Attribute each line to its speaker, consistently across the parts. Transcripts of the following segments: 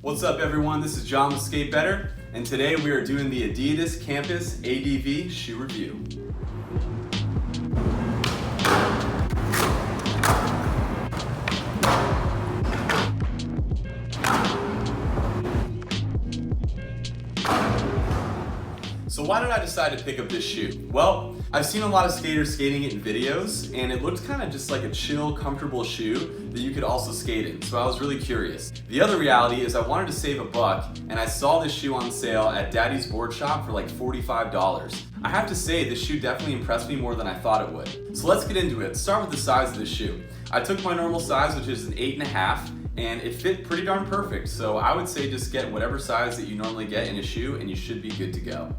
Speaker 1: What's up everyone, this is John with Skate Better, and today we are doing the Adidas Campus ADV shoe review. So why did I decide to pick up this shoe? Well, I've seen a lot of skaters skating it in videos, and it looked kind of just like a chill, comfortable shoe that you could also skate in, so I was really curious. The other reality is I wanted to save $1, and I saw this shoe on sale at Daddy's Board Shop for like $45. I have to say, this shoe definitely impressed me more than I thought it would. So let's get into it. Start with the size of this shoe. I took my normal size, which is an 8.5, and it fit pretty darn perfect, so I would say just get whatever size that you normally get in a shoe and you should be good to go.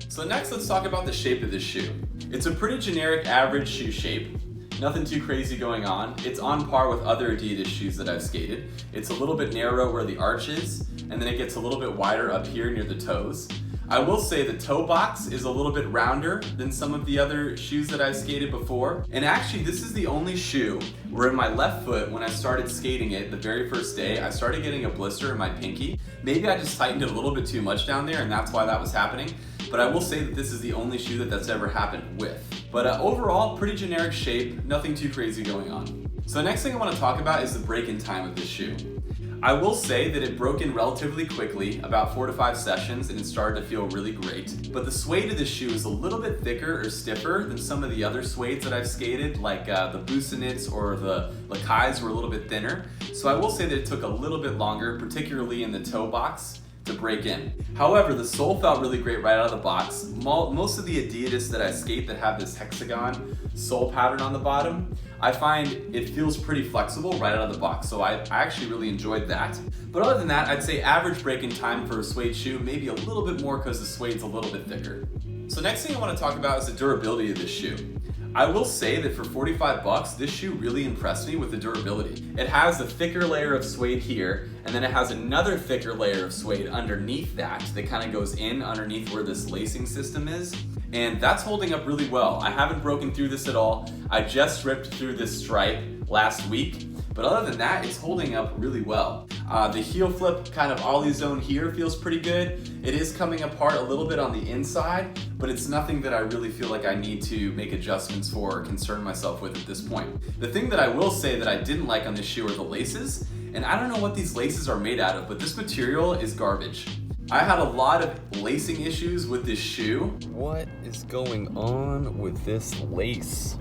Speaker 1: So next, let's talk about the shape of this shoe. It's a pretty generic average shoe shape. Nothing too crazy going on. It's on par with other Adidas shoes that I've skated. It's a little bit narrow where the arch is, and then it gets a little bit wider up here near the toes. I will say the toe box is a little bit rounder than some of the other shoes that I've skated before. And actually, this is the only shoe where in my left foot, when I started skating it the very first day, I started getting a blister in my pinky. Maybe I just tightened it a little bit too much down there and that's why that was happening. But I will say that this is the only shoe that's ever happened with. But overall, pretty generic shape, nothing too crazy going on. So the next thing I want to talk about is the break-in time of this shoe. I will say that it broke in relatively quickly, about 4 to 5 sessions, and it started to feel really great. But the suede of this shoe is a little bit thicker or stiffer than some of the other suedes that I've skated, like the Busanits or the Lakais were a little bit thinner. So I will say that it took a little bit longer, particularly in the toe box, to break in. However, the sole felt really great right out of the box. Most of the Adidas that I skate that have this hexagon sole pattern on the bottom, I find it feels pretty flexible right out of the box, so I actually really enjoyed that. But other than that, I'd say average break-in time for a suede shoe, maybe a little bit more because the suede's a little bit thicker. So next thing I want to talk about is the durability of this shoe. I will say that for $45, this shoe really impressed me with the durability. It has a thicker layer of suede here, and then it has another thicker layer of suede underneath that kind of goes in underneath where this lacing system is. And that's holding up really well. I haven't broken through this at all. I just ripped through this stripe last week. But other than that, it's holding up really well. The heel flip kind of ollie zone here feels pretty good. It is coming apart a little bit on the inside, but it's nothing that I really feel like I need to make adjustments for or concern myself with at this point. The thing that I will say that I didn't like on this shoe are the laces, and I don't know what these laces are made out of, but this material is garbage. I had a lot of lacing issues with this shoe. What is going on with this lace?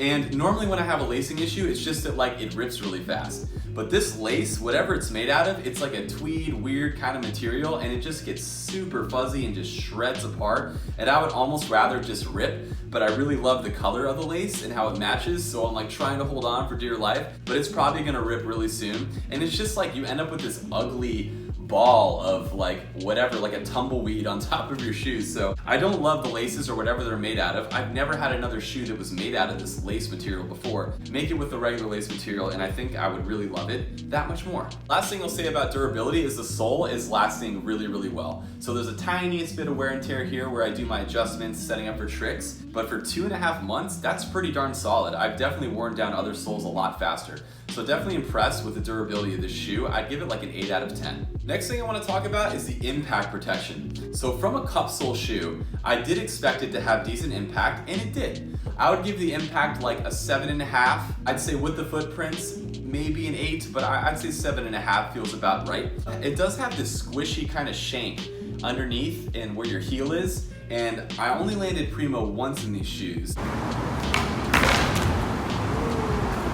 Speaker 1: And normally when I have a lacing issue, it's just that like it rips really fast. But this lace, whatever it's made out of, it's like a tweed, weird kind of material, and it just gets super fuzzy and just shreds apart. And I would almost rather just rip, but I really love the color of the lace and how it matches, so I'm like trying to hold on for dear life, but it's probably gonna rip really soon. And it's just like you end up with this ugly ball of like whatever, like a tumbleweed on top of your shoes. So I don't love the laces or whatever they're made out of. I've never had another shoe that was made out of this lace material before. Make it with the regular lace material and I think I would really love it that much more. Last thing I'll say about durability is the sole is lasting really, really well. So there's a tiniest bit of wear and tear here where I do my adjustments, setting up for tricks, but for 2.5 months, that's pretty darn solid. I've definitely worn down other soles a lot faster. So definitely impressed with the durability of this shoe. I'd give it like an 8 out of 10. Next thing I want to talk about is the impact protection. So from a cup sole shoe, I did expect it to have decent impact, and it did. I would give the impact like a 7.5. I'd say with the footprints, maybe an 8, but I'd say 7.5 feels about right. It does have this squishy kind of shank underneath and where your heel is, and I only landed primo once in these shoes.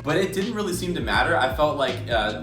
Speaker 1: But it didn't really seem to matter. I felt like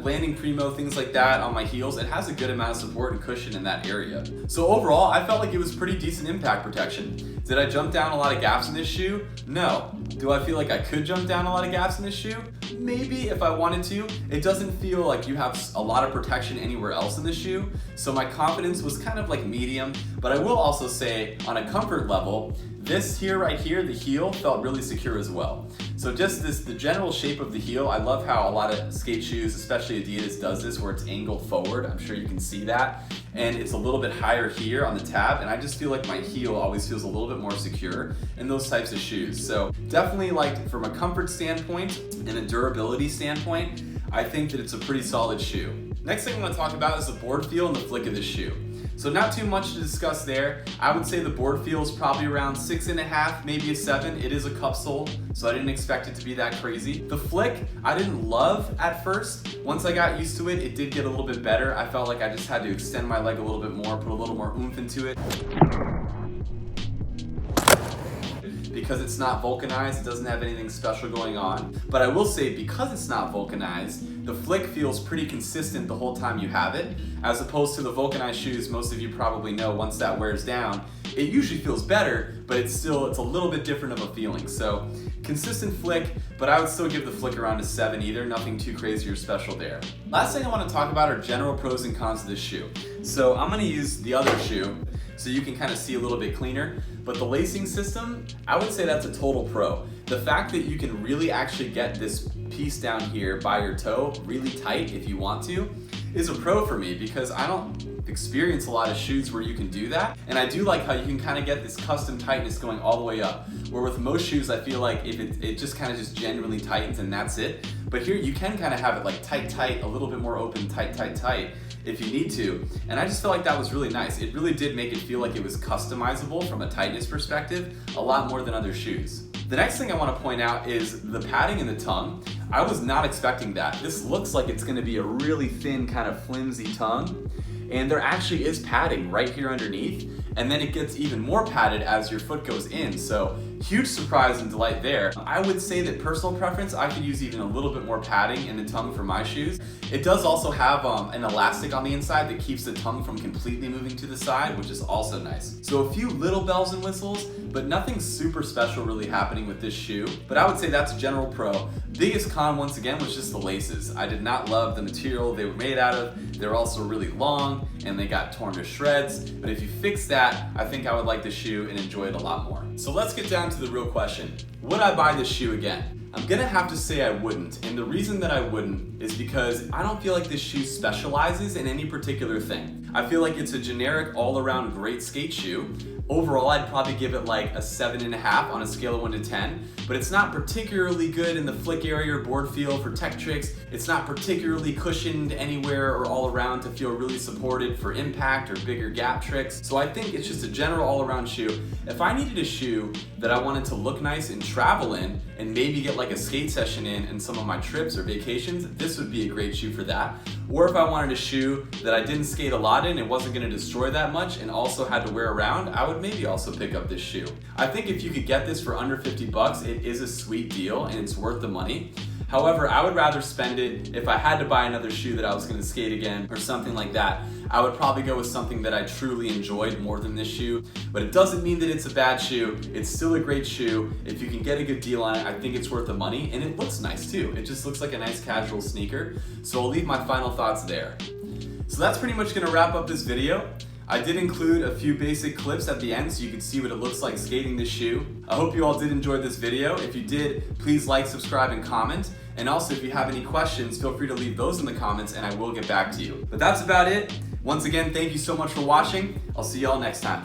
Speaker 1: landing primo, things like that on my heels, it has a good amount of support and cushion in that area. So overall, I felt like it was pretty decent impact protection. Did I jump down a lot of gaps in this shoe? No. Do I feel like I could jump down a lot of gaps in this shoe? Maybe if I wanted to. It doesn't feel like you have a lot of protection anywhere else in the shoe, so my confidence was kind of like medium, but I will also say on a comfort level, this here right here, the heel, felt really secure as well. So just the general shape of the heel, I love how a lot of skate shoes, especially Adidas, does this where it's angled forward. I'm sure you can see that. And it's a little bit higher here on the tab, and I just feel like my heel always feels a little bit more secure in those types of shoes. So definitely, like, from a comfort standpoint and a durability standpoint, I think that it's a pretty solid shoe. Next thing I want to talk about is the board feel and the flick of the shoe. So not too much to discuss there. I would say the board feel is probably around 6.5, maybe a 7. It is a cup sole, so I didn't expect it to be that crazy. The flick, I didn't love at first. Once I got used to it, it did get a little bit better. I felt like I just had to extend my leg a little bit more, put a little more oomph into it. Because it's not vulcanized, it doesn't have anything special going on. But I will say, because it's not vulcanized, the flick feels pretty consistent the whole time you have it, as opposed to the vulcanized shoes most of you probably know once that wears down. It usually feels better, but it's a little bit different of a feeling. So consistent flick, but I would still give the flick around a 7 either, nothing too crazy or special there. Last thing I want to talk about are general pros and cons of this shoe. So I'm going to use the other shoe so you can kind of see a little bit cleaner. But the lacing system, I would say that's a total pro. The fact that you can really actually get this piece down here by your toe really tight if you want to is a pro for me, because I don't experience a lot of shoes where you can do that. And I do like how you can kind of get this custom tightness going all the way up, where with most shoes I feel like if it just kind of just genuinely tightens and that's it. But here you can kind of have it like tight, a little bit more open, tight if you need to. And I just felt like that was really nice. It really did make it feel like it was customizable from a tightness perspective, a lot more than other shoes. The next thing I want to point out is the padding in the tongue. I was not expecting that. This looks like it's going to be a really thin, kind of flimsy tongue, and there actually is padding right here underneath, and then it gets even more padded as your foot goes in, so huge surprise and delight there. I would say that personal preference, I could use even a little bit more padding in the tongue for my shoes. It does also have an elastic on the inside that keeps the tongue from completely moving to the side, which is also nice. So a few little bells and whistles, but nothing super special really happening with this shoe. But I would say that's a general pro. Biggest con, once again, was just the laces. I did not love the material they were made out of. They're also really long and they got torn to shreds. But if you fix that, I think I would like the shoe and enjoy it a lot more. So let's get down to the real question. Would I buy this shoe again? I'm gonna have to say I wouldn't, and the reason that I wouldn't is because I don't feel like this shoe specializes in any particular thing. I feel like it's a generic all-around great skate shoe. Overall, I'd probably give it like a 7.5 on a scale of 1 to 10, but it's not particularly good in the flick area or board feel for tech tricks. It's not particularly cushioned anywhere or all around to feel really supported for impact or bigger gap tricks. So I think it's just a general all-around shoe. If I needed a shoe that I wanted to look nice and travel in and maybe get like a skate session in some of my trips or vacations, this would be a great shoe for that. Or if I wanted a shoe that I didn't skate a lot in, it wasn't gonna destroy that much, and also had to wear around, I would maybe also pick up this shoe. I think if you could get this for under 50 bucks, it is a sweet deal and it's worth the money. However, I would rather spend it if I had to buy another shoe that I was gonna skate again or something like that. I would probably go with something that I truly enjoyed more than this shoe, but it doesn't mean that it's a bad shoe. It's still a great shoe. If you can get a good deal on it, I think it's worth the money, and it looks nice too. It just looks like a nice casual sneaker. So I'll leave my final thoughts there. So that's pretty much gonna wrap up this video. I did include a few basic clips at the end so you can see what it looks like skating this shoe. I hope you all did enjoy this video. If you did, please like, subscribe, and comment. And also, if you have any questions, feel free to leave those in the comments and I will get back to you. But that's about it. Once again, thank you so much for watching. I'll see y'all next time.